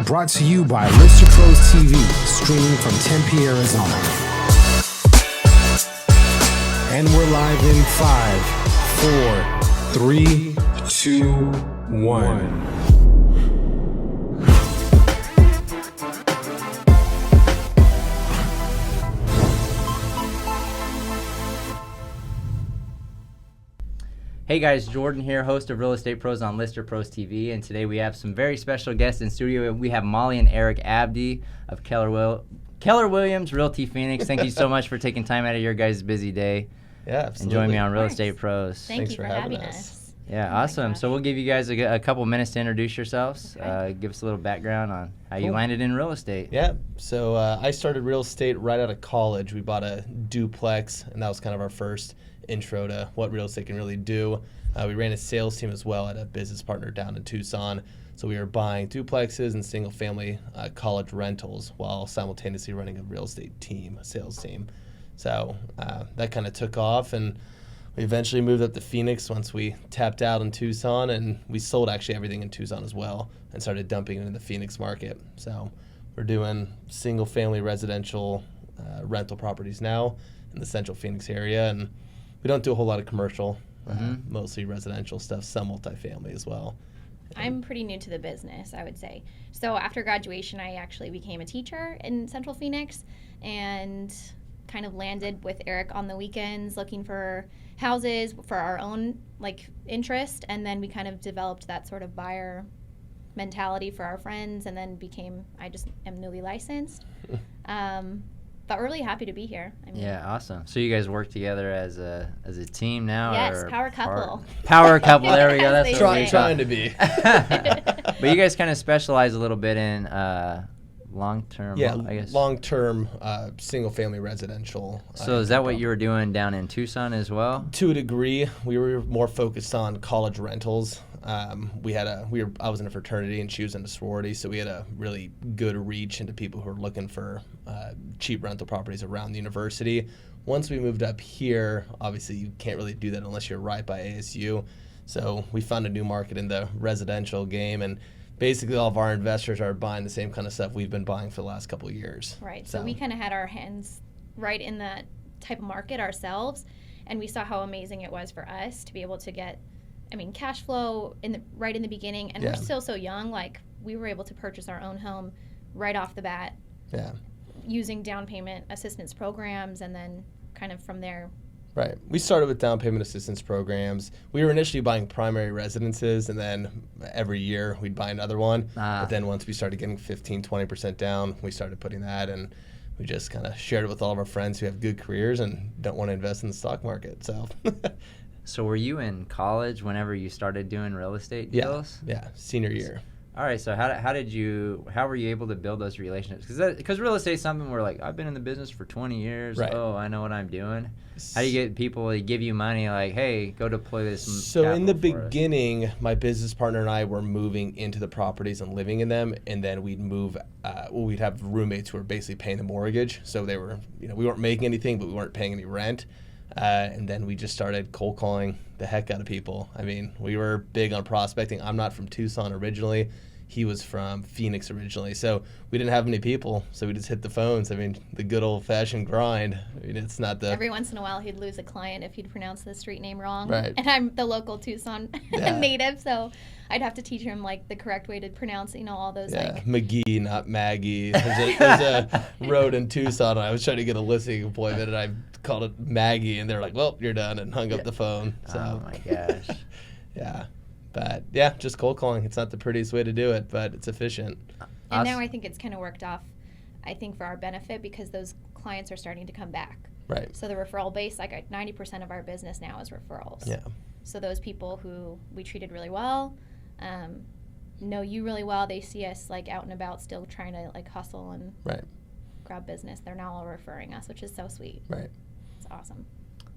Brought to you by Lister Pros TV, streaming from Tempe, Arizona. And we're live in 5, 4, 3, 2, 1. Hey guys, Jordan here, host of Real Estate Pros on Lister Pros TV, and today we have some very special guests in studio. We have Molly and Eric Avdee of Keller Williams Realty Phoenix. Thank you so much for taking time out of your guys' busy day. Yeah, absolutely. And joining me on Real Estate Pros. Thanks you for having us. Yeah, awesome. So we'll give you guys a couple minutes to introduce yourselves. Okay. Give us a little background on how you landed in real estate. Yeah, so I started real estate right out of college. We bought a duplex, and that was kind of our first intro to what real estate can really do. We ran a sales team as well at a business partner down in Tucson. So we were buying duplexes and single family college rentals while simultaneously running a real estate team, a sales team. So that kind of took off, and we eventually moved up to Phoenix once we tapped out in Tucson, and we sold actually everything in Tucson as well and started dumping it in the Phoenix market. So we're doing single family residential rental properties now in the central Phoenix area, and we don't do a whole lot of commercial, mostly residential stuff, some multifamily as well. I'm pretty new to the business, I would say. So after graduation, I actually became a teacher in Central Phoenix and kind of landed with Eric on the weekends looking for houses for our own interest, and then we kind of developed that sort of buyer mentality for our friends, and then I just am newly licensed. But we're really happy to be here. Yeah, awesome. So you guys work together as a team now? Yes, power couple. Power couple, there we go. That's trying to be. But you guys kind of specialize a little bit in long-term, I guess. Long-term single-family residential. So is that what you were doing down in Tucson as well? To a degree. We were more focused on college rentals. I was in a fraternity and she was in a sorority, so we had a really good reach into people who were looking for cheap rental properties around the university. Once we moved up here, obviously you can't really do that unless you're right by ASU. So we found a new market in the residential game, and basically all of our investors are buying the same kind of stuff we've been buying for the last couple of years. Right. So we kind of had our hands right in that type of market ourselves, and we saw how amazing it was for us to be able to get cash flow right in the beginning, and we're still so young. We were able to purchase our own home right off the bat, using down payment assistance programs, and then kind of from there. Right. We started with down payment assistance programs. We were initially buying primary residences, and then every year we'd buy another one. But then once we started getting 15-20% down, we started putting that, and we just kind of shared it with all of our friends who have good careers and don't want to invest in the stock market. So were you in college whenever you started doing real estate deals? Yeah, senior year. All right, so how were you able to build those relationships? Because real estate is something where I've been in the business for 20 years. Right. Oh, I know what I'm doing. How do you get people to give you money hey, go deploy this? So in the beginning, my business partner and I were moving into the properties and living in them, and then we'd move. We'd have roommates who were basically paying the mortgage. So they were, we weren't making anything, but we weren't paying any rent. And then we just started cold calling the heck out of people. We were big on prospecting. I'm not from Tucson originally. He was from Phoenix originally. So we didn't have many people, so we just hit the phones. The good old-fashioned grind. It's not the... Every once in a while, he'd lose a client if he'd pronounce the street name wrong. Right. And I'm the local Tucson native, so I'd have to teach him, the correct way to pronounce, all those, McGee, not Maggie. There's a road in Tucson, and I was trying to get a listing appointment, and I called it Maggie, and they're like, well, you're done, and hung up the phone. So. Oh, my gosh. Yeah. But, just cold calling. It's not the prettiest way to do it, but it's efficient. And now I think it's kind of worked off, for our benefit, because those clients are starting to come back. Right. So the referral base, 90% of our business now is referrals. Yeah. So those people who we treated really well, know you really well, they see us, out and about still trying to, hustle and grab business. They're now all referring us, which is so sweet. Right. It's awesome.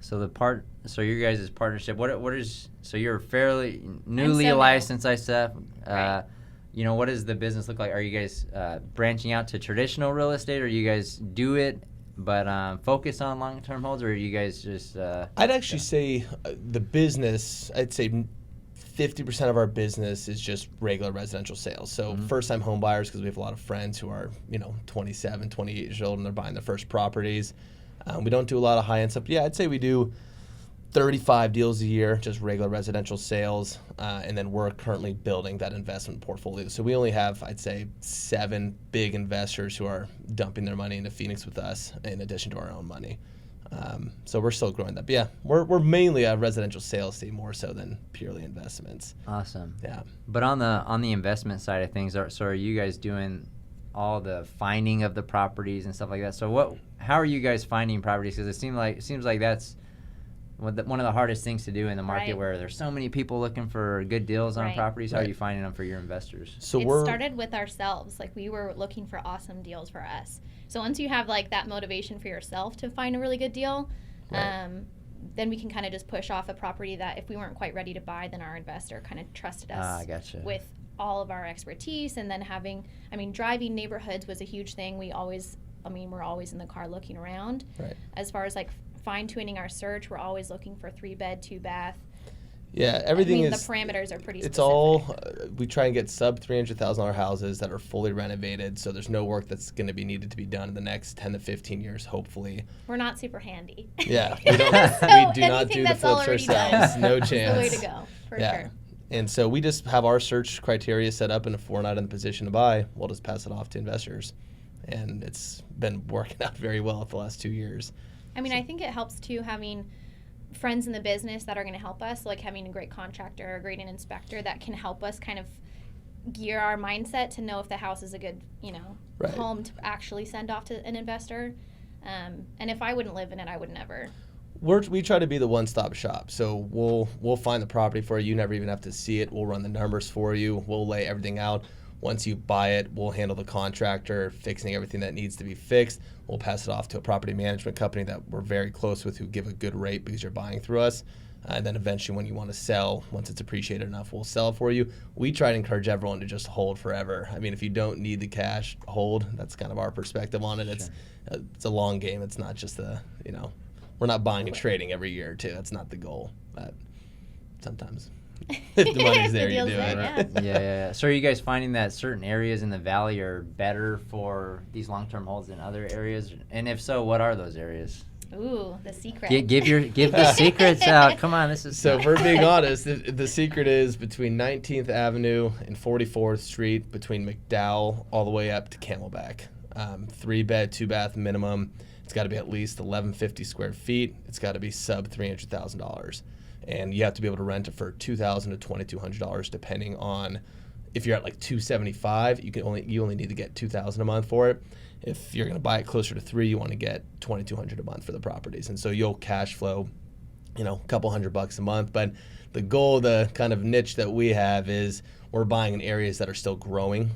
So your guys' partnership, so you're fairly newly licensed, I said. Right. What does the business look like? Are you guys branching out to traditional real estate, or you guys do it but focus on long-term holds, or are you guys just... I'd actually say the business, I'd say 50% of our business is just regular residential sales. So first-time home buyers, because we have a lot of friends who are, 27, 28 years old, and they're buying their first properties. We don't do a lot of high-end stuff. But yeah, I'd say we do 35 deals a year, just regular residential sales, and then we're currently building that investment portfolio. So we only have, I'd say, 7 big investors who are dumping their money into Phoenix with us in addition to our own money. So we're still growing that. But yeah, we're mainly a residential sales team more so than purely investments. Awesome. Yeah. But on the investment side of things, are you guys doing all the finding of the properties and stuff like that? So how are you guys finding properties? Because it seems like that's one of the hardest things to do in the market, Right. where there's so many people looking for good deals on Right. properties. How are Right. you finding them for your investors? So It we're started with ourselves. Like, we were looking for awesome deals for us. So once you have like that motivation for yourself to find a really good deal, Right. then we can kind of just push off a property that if we weren't quite ready to buy, then our investor kind of trusted us Gotcha. with all of our expertise. And then driving neighborhoods was a huge thing. We're always in the car looking around. Right. As far as like fine tuning our search, we're always looking for 3-bed, 2-bath. Yeah, everything the is. parameters are pretty It's specific. all we try and get sub $300,000 houses that are fully renovated, so there's no work that's going to be needed to be done in the next 10 to 15 years, hopefully. We're not super handy. Yeah, we do not anything do the that's flips already done ourselves. No is chance. the way to go, for sure. And so we just have our search criteria set up, and if we're not in the position to buy, we'll just pass it off to investors. And it's been working out very well the last 2 years. I think it helps too having friends in the business that are going to help us, like having a great contractor, a great inspector that can help us kind of gear our mindset to know if the house is a good, Right. home to actually send off to an investor. And if I wouldn't live in it, I would never. We try to be the one-stop shop. So we'll find the property for you. You never even have to see it. We'll run the numbers for you. We'll lay everything out. Once you buy it, we'll handle the contractor, fixing everything that needs to be fixed. We'll pass it off to a property management company that we're very close with, who give a good rate because you're buying through us. And then eventually when you want to sell, once it's appreciated enough, we'll sell it for you. We try to encourage everyone to just hold forever. If you don't need the cash, hold. That's kind of our perspective on it. Sure. It's a long game. It's not just we're not buying and trading every year or two. That's not the goal. But sometimes if the money's there, The you do deal's it. there, yeah. Yeah. So are you guys finding that certain areas in the valley are better for these long-term holds than other areas? And if so, what are those areas? Ooh, the secret. Give the secrets out. Come on, this is So if we're being honest, the secret is between 19th Avenue and 44th Street, between McDowell all the way up to Camelback. 3-bed, 2-bath minimum. It's got to be at least 1,150 square feet. It's got to be sub $300,000. And you have to be able to rent it for $2,000 to $2,200, depending on if you're at like $275, you only need to get $2,000 a month for it. If you're going to buy it closer to $3,000, you want to get $2,200 a month for the properties. And so you'll cash flow, a couple $100 a month. But the goal, the kind of niche that we have is we're buying in areas that are still growing.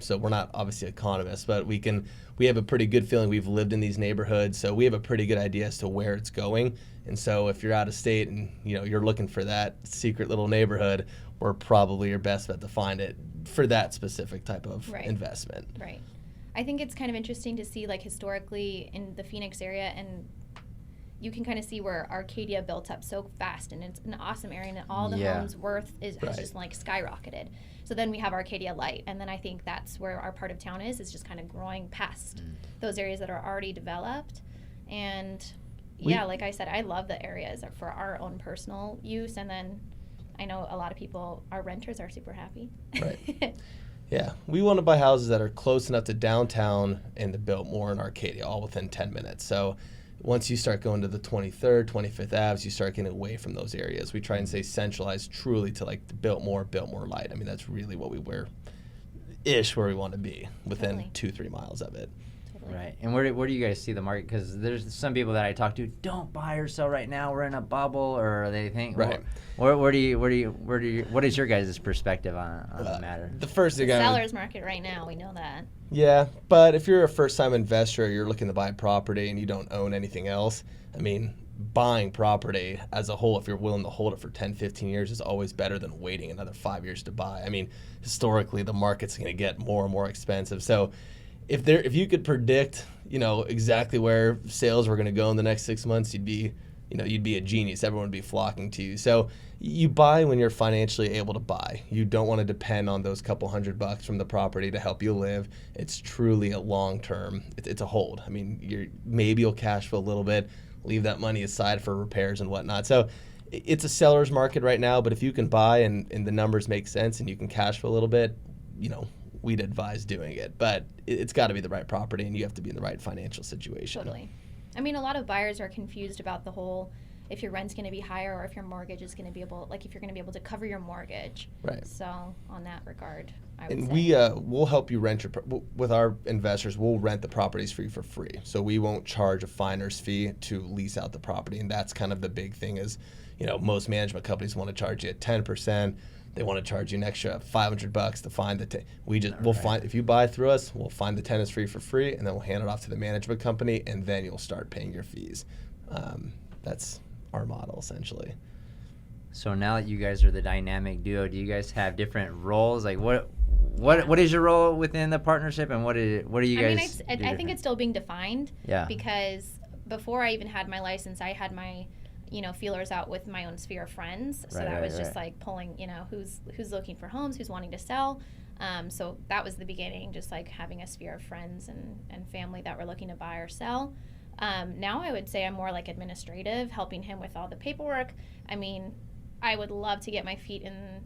So we're not obviously economists, but we have a pretty good feeling. We've lived in these neighborhoods, so we have a pretty good idea as to where it's going. And so if you're out of state and you're looking for that secret little neighborhood, we're probably your best bet to find it for that specific type of Right. investment. Right. I think it's kind of interesting to see, like, historically in the Phoenix area, and you can kind of see where Arcadia built up so fast, and it's an awesome area, and all the homes' worth has Right. just like skyrocketed. So then we have Arcadia Light, and then I think that's where our part of town is just kind of growing past those areas that are already developed. And like I said, I love the areas for our own personal use, and then I know a lot of people, our renters, are super happy. Right. Yeah, we want to buy houses that are close enough to downtown and the Biltmore and Arcadia, all within 10 minutes. So once you start going to the 23rd, 25th Aves, you start getting away from those areas. We try and stay centralized truly to like the Biltmore Light. That's really what where we want to be, within Totally. 2-3 miles of it. Right. And where do you guys see the market? Because there's some people that I talk to, don't buy or sell right now. We're in a bubble, or they think. Right. What is your guys' perspective on the matter? The first thing Seller's market right now, we know that. Yeah, but if you're a first-time investor, you're looking to buy property and you don't own anything else, buying property as a whole, if you're willing to hold it for 10, 15 years, is always better than waiting another 5 years to buy. Historically, the market's going to get more and more expensive. So if you could predict, exactly where sales were going to go in the next 6 months, you'd be you'd be a genius. Everyone would be flocking to you. So you buy when you're financially able to buy. You don't want to depend on those couple $100 from the property to help you live. It's truly a long-term, it's a hold. I mean, maybe you'll cash flow a little bit, leave that money aside for repairs and whatnot. So it's a seller's market right now, but if you can buy and the numbers make sense and you can cash flow a little bit, we'd advise doing it. But it's got to be the right property and you have to be in the right financial situation. Totally. I mean, a lot of buyers are confused about the whole, if your rent's going to be higher or if your mortgage is going to be able, like if you're going to be able to cover your mortgage. Right. So on that regard, I would and say. we'll help you rent with our investors. We'll rent the properties for you for free. So we won't charge a finder's fee to lease out the property. And that's kind of the big thing is, most management companies want to charge you at 10%. They want to charge you an extra $500 to find the we'll find, if you buy through us, we'll find the tenants for you for free, and then we'll hand it off to the management company, and then you'll start paying your fees. That's our model essentially. So now that you guys are the dynamic duo, do you guys have different roles? Like what is your role within the partnership, and what do you guys? I think it's still being defined. Yeah. Because before I even had my license, I had my feelers out with my own sphere of friends. So that was just like pulling, who's looking for homes, who's wanting to sell. So that was the beginning, just like having a sphere of friends and family that were looking to buy or sell. Now I would say I'm more like administrative, helping him with all the paperwork. I mean, I would love to get my feet in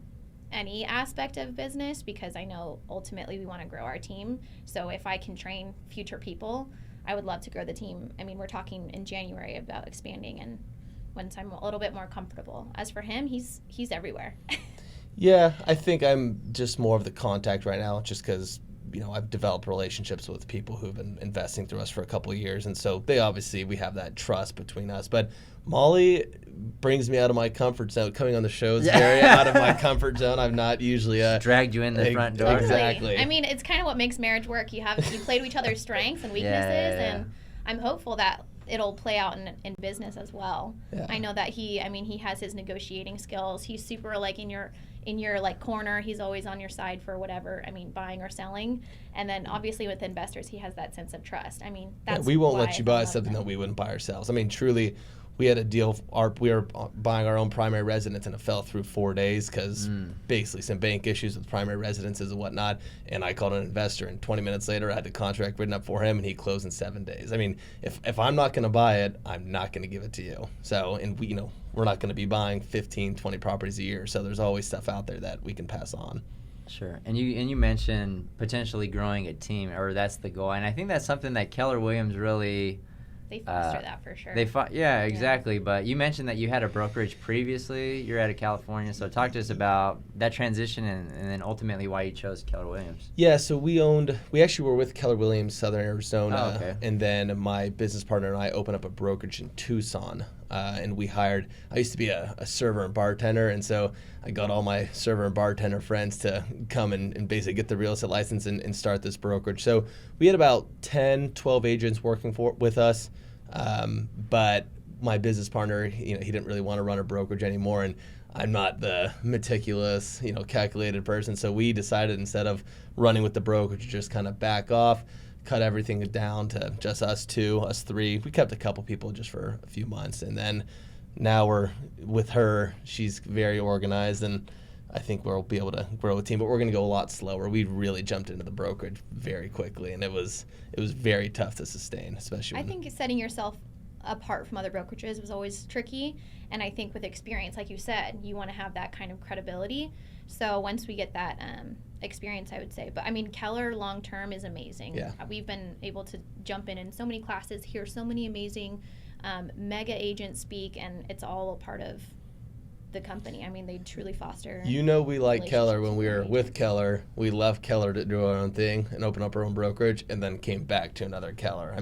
any aspect of business because I know ultimately we want to grow our team. So if I can train future people, I would love to grow the team. I mean, we're talking in January about expanding and once I'm a little bit more comfortable. As for him, he's everywhere. Yeah, I think I'm just more of the contact right now just because, I've developed relationships with people who've been investing through us for a couple of years. And so we have that trust between us. But Molly brings me out of my comfort zone. Coming on the show is very out of my comfort zone. I'm not usually dragged you in the front door. Exactly. I mean, it's kind of what makes marriage work. You play to each other's strengths and weaknesses, and I'm hopeful that it'll play out in business as well. Yeah. I know that he has his negotiating skills. He's super like in your like corner. He's always on your side for whatever, buying or selling. And then obviously with investors, he has that sense of trust. That's we won't let you buy something that we wouldn't buy ourselves. Truly, we had a deal. We were buying our own primary residence, and it fell through 4 days because basically some bank issues with primary residences and whatnot. And I called an investor, and 20 minutes later, I had the contract written up for him, and he closed in 7 days. If I'm not going to buy it, I'm not going to give it to you. So, and we're not going to be buying 15, 20 properties a year. So there's always stuff out there that we can pass on. Sure. And you mentioned potentially growing a team, or that's the goal. And I think that's something that Keller Williams really. They foster that for sure. Yeah, exactly. Yeah. But you mentioned that you had a brokerage previously. You're out of California. So talk to us about that transition and then ultimately why you chose Keller Williams. Yeah, so we actually were with Keller Williams, Southern Arizona. Oh, okay. And then my business partner and I opened up a brokerage in Tucson. And I used to be a server and bartender. And so I got all my server and bartender friends to come and basically get the real estate license and start this brokerage. So we had about 10, 12 agents working with us. But my business partner, he didn't really want to run a brokerage anymore. And I'm not the meticulous, calculated person. So we decided instead of running with the brokerage, to just kind of back off, cut everything down to just us two, us three. We kept a couple people just for a few months. And then now we're with her. She's very organized, and I think we'll be able to grow a team, but we're going to go a lot slower. We really jumped into the brokerage very quickly, and it was very tough to sustain, especially. I think setting yourself apart from other brokerages was always tricky, and I think with experience, like you said, you want to have that kind of credibility. So once we get that experience, I would say. But Keller long term is amazing. Yeah. We've been able to jump in so many classes, hear so many amazing mega agents speak, and it's all a part of the company. They truly foster. We like Keller when we were with Keller. We left Keller to do our own thing and open up our own brokerage, and then came back to another Keller.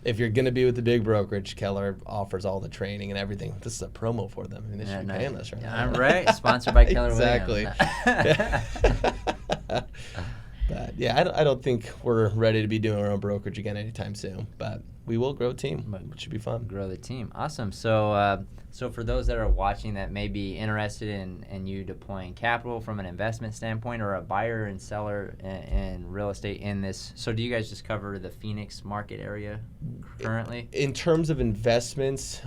If you're going to be with the big brokerage, Keller offers all the training and everything. This is a promo for them. They should be paying us right now. I'm right. Sponsored by Keller exactly. Williams. But yeah, I don't think we're ready to be doing our own brokerage again anytime soon. But we will grow a team, which should be fun. Grow the team. Awesome. So so for those that are watching that may be interested in you deploying capital from an investment standpoint, or a buyer and seller in real estate in this, so do you guys just cover the Phoenix market area currently? In terms of investments,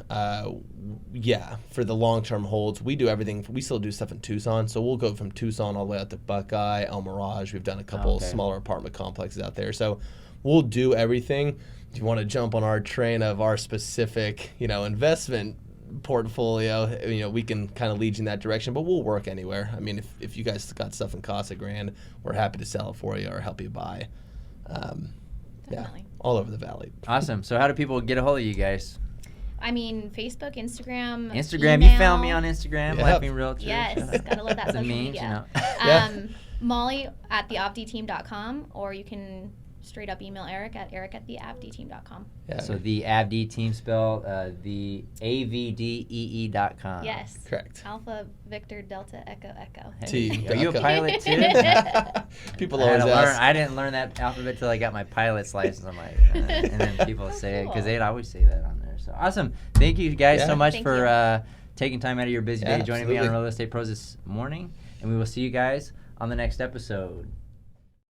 yeah, for the long-term holds, we do everything. We still do stuff in Tucson, so we'll go from Tucson all the way out to Buckeye, El Mirage. We've done a couple smaller apartment complexes out there. So we'll do everything. If you want to jump on our train of our specific, investment portfolio, we can kind of lead you in that direction, but we'll work anywhere. I mean, if you guys got stuff in Casa Grande, we're happy to sell it for you or help you buy. Yeah, all over the valley. Awesome. So how do people get a hold of you guys? I mean, Facebook, Instagram. Instagram, email. You found me on Instagram, Laughing Realtor. Yes, gotta love that social media. Molly at theavdeeteam.com, or you can straight up email Eric at eric@theavdeeteam.com. Yeah. So the Avdee team spelled the AVDEE.com. Yes. Correct. Alpha Victor Delta Echo Echo. T. Are you a pilot too? People always ask. I didn't learn that alphabet till I got my pilot's license. I'm like, and then people say it because they'd always say that on there. So awesome. Thank you guys so much for taking time out of your busy day, joining me on Real Estate Pros this morning. And we will see you guys on the next episode.